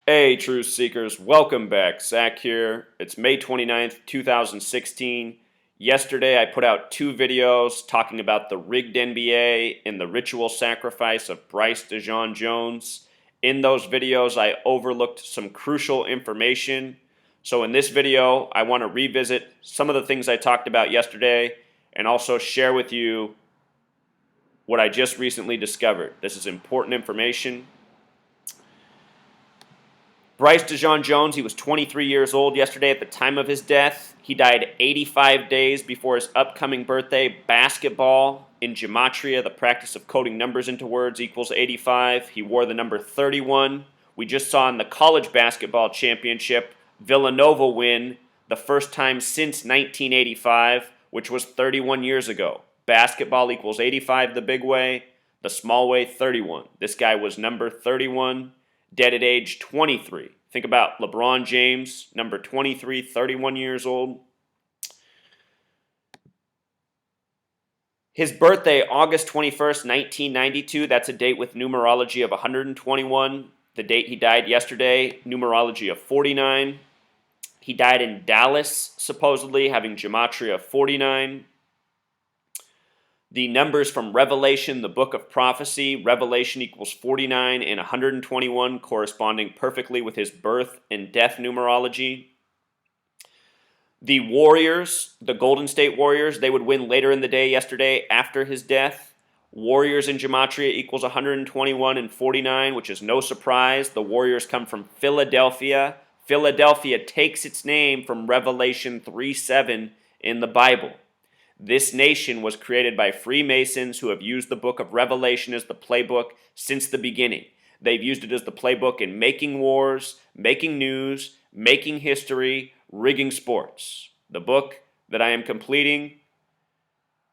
Hey, Truth Seekers, welcome back. Zach here. It's May 29th, 2016. Yesterday, I put out two videos talking about the rigged NBA and the ritual sacrifice of Bryce Dejean Jones. In those videos, I overlooked some crucial information. So in this video, I want to revisit some of the things I talked about yesterday and also share with you what I just recently discovered. This is important information. Bryce Dejean Jones, he was 23 years old yesterday at the time of his death. He died 85 days before his upcoming birthday. Basketball, in gematria, the practice of coding numbers into words, equals 85. He wore the number 31. We just saw in the college basketball championship, Villanova win the first time since 1985, which was 31 years ago. Basketball equals 85 the big way, the small way 31. This guy was number 31. Dead at age 23. Think about LeBron James, number 23, 31 years old. His birthday, August 21st, 1992. That's a date with numerology of 121. The date he died yesterday, numerology of 49. He died in Dallas, supposedly, having gematria of 49. The numbers from Revelation, the book of prophecy, Revelation equals 49 and 121, corresponding perfectly with his birth and death numerology. The Warriors, the Golden State Warriors, they would win later in the day yesterday after his death. Warriors in gematria equals 121 and 49, which is no surprise. The Warriors come from Philadelphia. Philadelphia takes its name from Revelation 3:7 in the Bible. This nation was created by Freemasons who have used the book of Revelation as the playbook since the beginning. They've used it as the playbook in making wars, making news, making history, rigging sports. The book that I am completing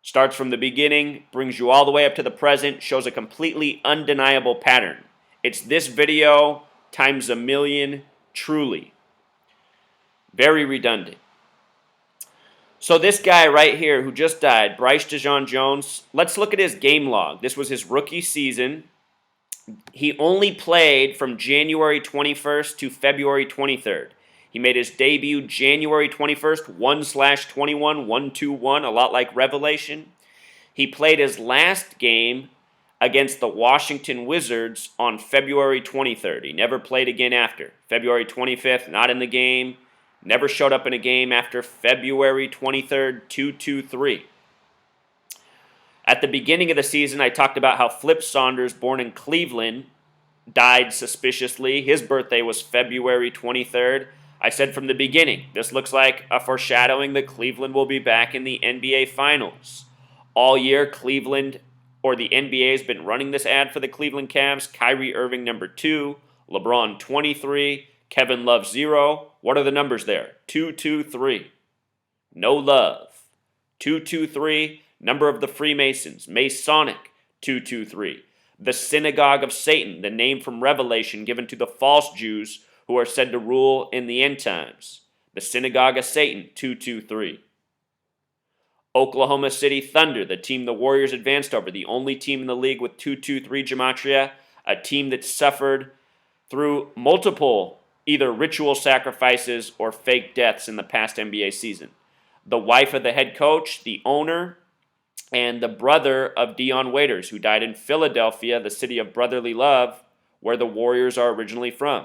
starts from the beginning, brings you all the way up to the present, shows a completely undeniable pattern. It's this video times a million, truly. Very redundant. So this guy right here who just died, Bryce Dejean Jones, let's look at his game log. This was his rookie season. He only played from January 21st to February 23rd. He made his debut January 21st, 1/21, 1-2-1, a lot like Revelation. He played his last game against the Washington Wizards on February 23rd. He never played again after. February 25th, not in the game. Never showed up in a game after February 23rd, 2-2-3. At the beginning of the season, I talked about how Flip Saunders, born in Cleveland, died suspiciously. His birthday was February 23rd. I said from the beginning, this looks like a foreshadowing that Cleveland will be back in the NBA Finals. All year, Cleveland, or the NBA, has been running this ad for the Cleveland Cavs. Kyrie Irving, number 2. LeBron, 23. Kevin Love, 0. What are the numbers there? 2-2-3. No love. 2-2-3. Number of the Freemasons. Masonic. 2-2-3. The Synagogue of Satan, the name from Revelation given to the false Jews who are said to rule in the end times. The Synagogue of Satan. 2-2-3. Oklahoma City Thunder, the team the Warriors advanced over, the only team in the league with 2-2-3 gematria, a team that suffered through multiple either ritual sacrifices or fake deaths in the past NBA season. The wife of the head coach, the owner, and the brother of Dion Waiters, who died in Philadelphia, the city of brotherly love, where the Warriors are originally from.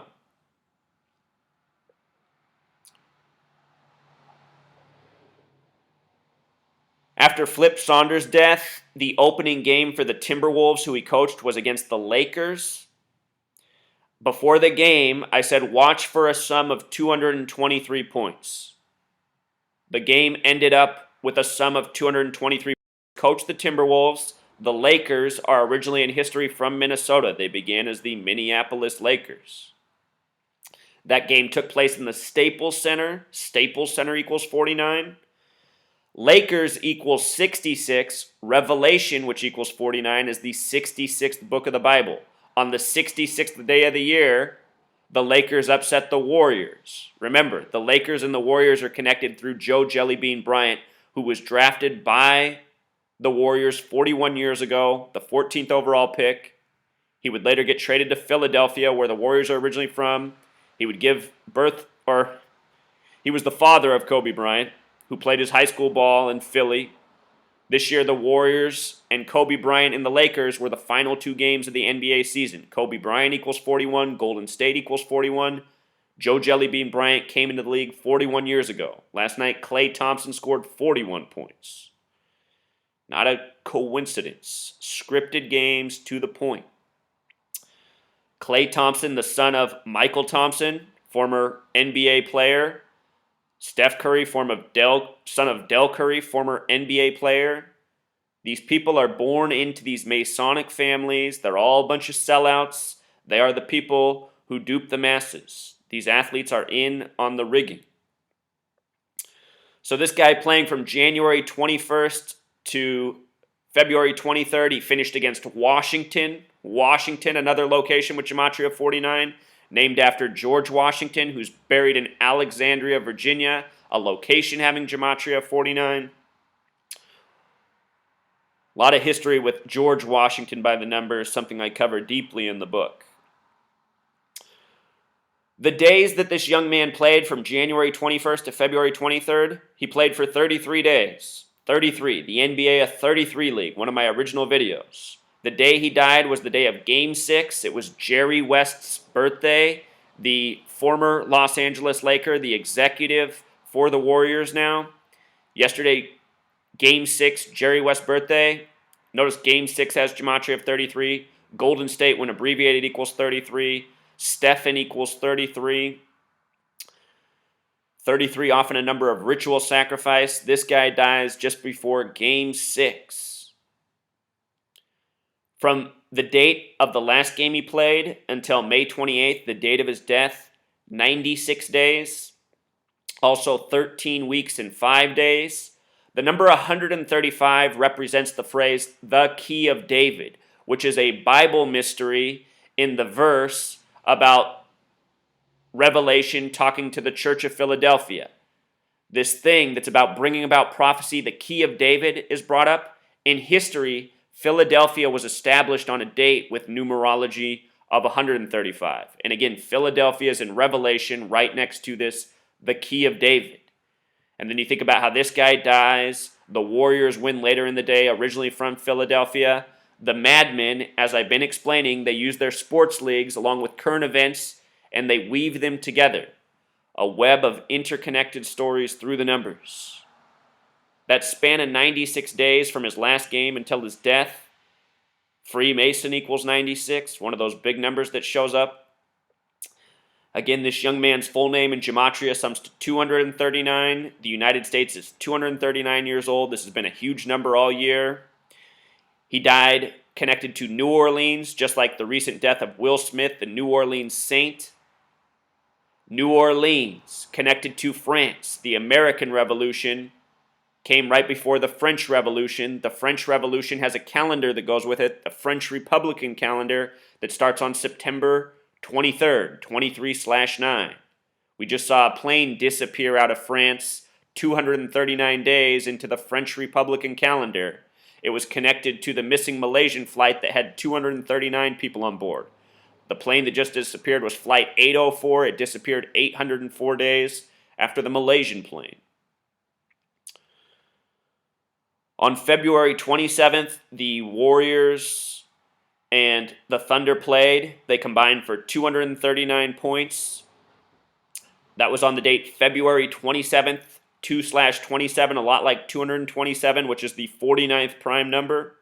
After Flip Saunders' death, the opening game for the Timberwolves, who he coached, was against the Lakers. Before the game, I said watch for a sum of 223 points. The game ended up with a sum of 223 points. Coached the Timberwolves. The Lakers are originally in history from Minnesota. They began as the Minneapolis Lakers. That game took place in the Staples Center. Staples Center equals 49. Lakers equals 66. Revelation, which equals 49, is the 66th book of the Bible. On the 66th day of the year, the Lakers upset the Warriors. Remember, the Lakers and the Warriors are connected through Joe Jellybean Bryant, who was drafted by the Warriors 41 years ago, the 14th overall pick. He would later get traded to Philadelphia, where the Warriors are originally from. He would give birth, or he was the father of Kobe Bryant, who played his high school ball in Philly. This year, the Warriors and Kobe Bryant and the Lakers were the final two games of the NBA season. Kobe Bryant equals 41, Golden State equals 41. Joe Jellybean Bryant came into the league 41 years ago. Last night, Klay Thompson scored 41 points. Not a coincidence. Scripted games to the point. Klay Thompson, the son of Michael Thompson, former NBA player. Steph Curry, son of Del Curry, former NBA player. These people are born into these Masonic families. They're all a bunch of sellouts. They are the people who dupe the masses. These athletes are in on the rigging. So this guy playing from January 21st to February 23rd, he finished against Washington. Washington, another location with Gematria 49, named after George Washington, who's buried in Alexandria, Virginia, a location having Gematria 49. A lot of history with George Washington by the numbers, something I cover deeply in the book. The days that this young man played from January 21st to February 23rd, he played for 33 days. 33, the NBA a 33 league, one of my original videos. The day he died was the day of Game 6. It was Jerry West's birthday, the former Los Angeles Laker, the executive for the Warriors now. Yesterday, Game 6, Jerry West's birthday. Notice Game 6 has gematria of 33. Golden State, when abbreviated, equals 33. Stephen equals 33. 33, often a number of ritual sacrifice. This guy dies just before Game 6. From the date of the last game he played until May 28th, the date of his death, 96 days. Also 13 weeks and 5 days. The number 135 represents the phrase, the key of David, which is a Bible mystery in the verse about Revelation talking to the church of Philadelphia. This thing that's about bringing about prophecy, the key of David, is brought up. In history, Philadelphia was established on a date with numerology of 135. And again, Philadelphia is in Revelation right next to this, the key of David. And then you think about how this guy dies. The Warriors win later in the day, originally from Philadelphia. The Madmen, as I've been explaining, they use their sports leagues along with current events, and they weave them together. A web of interconnected stories through the numbers. That span of 96 days from his last game until his death, Freemason equals 96, one of those big numbers that shows up. Again, this young man's full name in gematria sums to 239. The United States is 239 years old. This has been a huge number all year. He died connected to New Orleans, just like the recent death of Will Smith, the New Orleans Saint. New Orleans, connected to France. The American Revolution came right before the French Revolution. The French Revolution has a calendar that goes with it, the French Republican calendar, that starts on September 23rd, 23/9. We just saw a plane disappear out of France 239 days into the French Republican calendar. It was connected to the missing Malaysian flight that had 239 people on board. The plane that just disappeared was Flight 804. It disappeared 804 days after the Malaysian plane. On February 27th, the Warriors and the Thunder played. They combined for 239 points. That was on the date February 27th, 2/27, a lot like 227, which is the 49th prime number.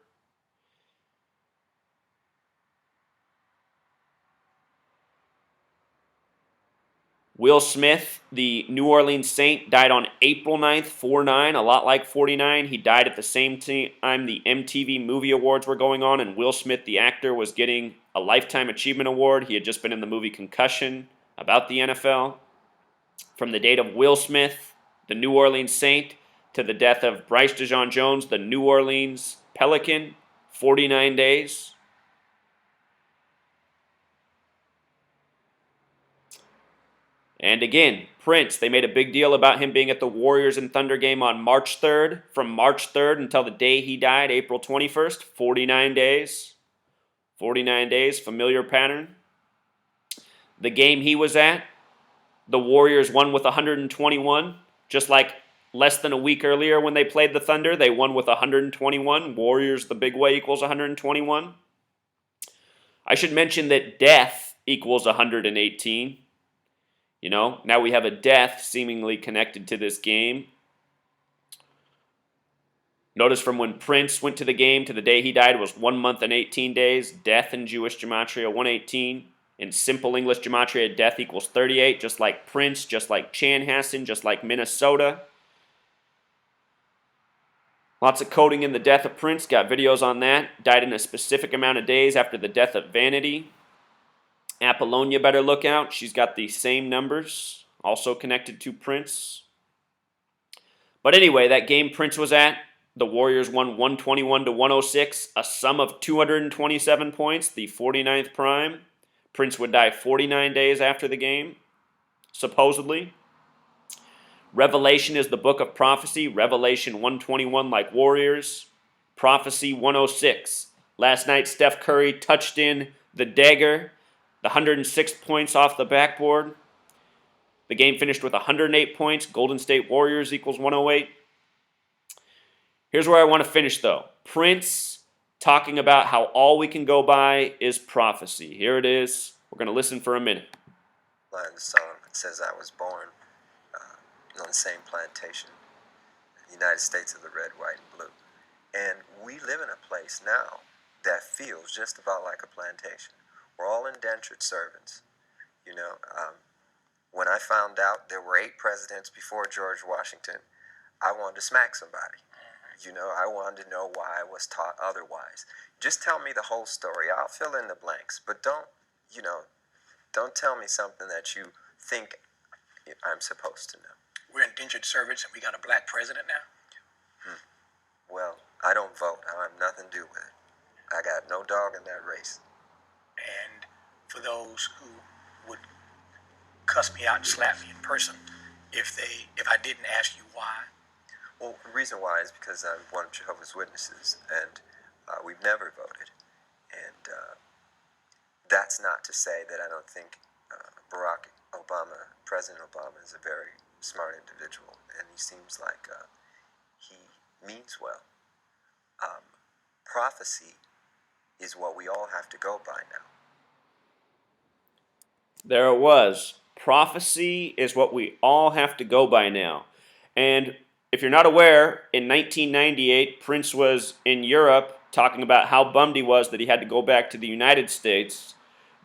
Will Smith, the New Orleans Saint, died on April 9th, 4/9, a lot like 49. He died at the same time the MTV Movie Awards were going on, and Will Smith, the actor, was getting a Lifetime Achievement Award. He had just been in the movie Concussion about the NFL. From the date of Will Smith, the New Orleans Saint, to the death of Bryce Dejean Jones, the New Orleans Pelican, 49 days. And again, Prince, they made a big deal about him being at the Warriors and Thunder game on March 3rd. From March 3rd until the day he died, April 21st, 49 days. 49 days, familiar pattern. The game he was at, The Warriors won with 121, just like less than a week earlier when they played the Thunder. They won with 121. Warriors the big way equals 121. I should mention that death equals 118. You know, now we have a death seemingly connected to this game. Notice from when Prince went to the game to the day he died was 1 month and 18 days. Death in Jewish gematria, 118. In simple English gematria, death equals 38, just like Prince, just like Chanhassen, just like Minnesota. Lots of coding in the death of Prince. Got videos on that. Died in a specific amount of days after the death of Vanity. Apollonia better look out. She's got the same numbers, also connected to Prince. But anyway, that game Prince was at, the Warriors won 121 to 106, a sum of 227 points, the 49th prime. Prince would die 49 days after the game, supposedly. Revelation is the book of prophecy. Revelation 121 like Warriors. Prophecy 106. Last night, Steph Curry touched in the dagger, the 106 points off the backboard. The game finished with 108 points. Golden State Warriors equals 108. Here's where I want to finish, though. Prince talking about how all we can go by is prophecy. Here it is. We're going to listen for a minute. Line of the song, it says I was born on the same plantation, the United States of the red, white, and blue. And we live in a place now that feels just about like a plantation. We're all indentured servants. You know, when I found out there were 8 presidents before George Washington, I wanted to smack somebody. You know, I wanted to know why I was taught otherwise. Just tell me the whole story. I'll fill in the blanks. But don't tell me something that you think I'm supposed to know. We're indentured servants and we got a black president now? Well, I don't vote. I have nothing to do with it. I got no dog in that race. And for those who would cuss me out and slap me in person, if I didn't ask you why? Well, the reason why is because I'm one of Jehovah's Witnesses, and we've never voted. And that's not to say that I don't think President Obama is a very smart individual, and he seems like he means well. Prophecy is what we all have to go by now. There it was. Prophecy is what we all have to go by now. And if you're not aware, in 1998, Prince was in Europe talking about how bummed he was that he had to go back to the United States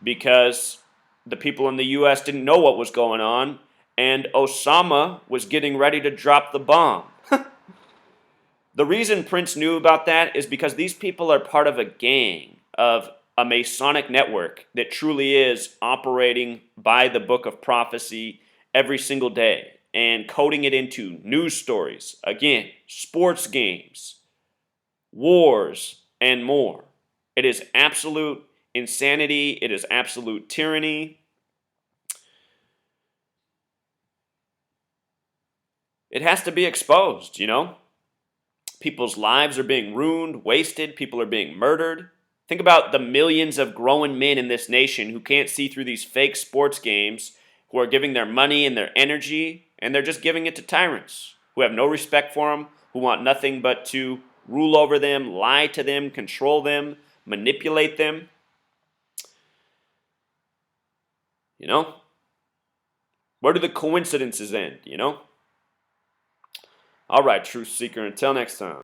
because the people in the U.S. didn't know what was going on, and Osama was getting ready to drop the bomb. The reason Prince knew about that is because these people are part of a gang, of a Masonic network that truly is operating by the book of prophecy every single day and coding it into news stories, again, sports games, wars, and more. It is absolute insanity. It is absolute tyranny. It has to be exposed, you know? People's lives are being ruined, wasted. People are being murdered. Think about the millions of grown men in this nation who can't see through these fake sports games, who are giving their money and their energy, and they're just giving it to tyrants who have no respect for them, who want nothing but to rule over them, lie to them, control them, manipulate them. You know? Where do the coincidences end, you know? All right, Truth Seeker, until next time.